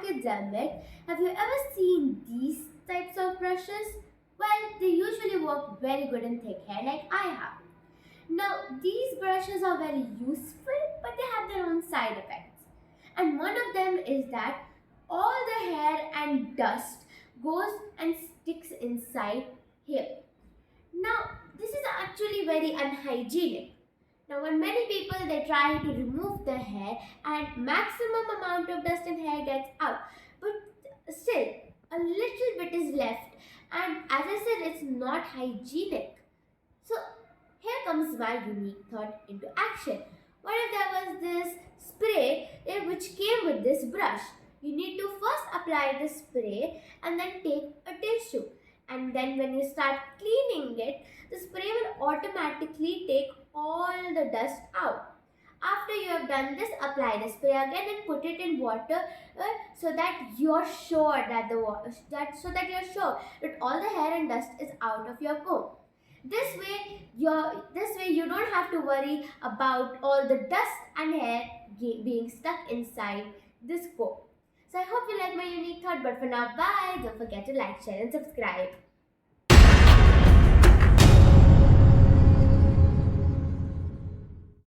markets are made. Have you ever seen these types of brushes? Well, they usually work very good in thick hair like I have. Now, these brushes are very useful, but they have their own side effects. And one of them is that all the hair and dust goes and sticks inside here. Now, this is actually very unhygienic. Now, when many people they try to remove the hair and maximum amount of dust and hair gets out, but still a little bit is left, and as I said, it's not hygienic. So here comes my unique thought into action. What if there was this spray which came with this brush? You need to first apply the spray and then take a tissue. And then when you start cleaning it, the spray will automatically take all the dust out. After you have done this, apply the spray again and put it in water so that you're sure that you're sure that all the hair and dust is out of your comb. This way you don't have to worry about all the dust and hair being stuck inside this comb. So I hope you like my unique thought, but for now, bye. Don't forget to like, share and subscribe.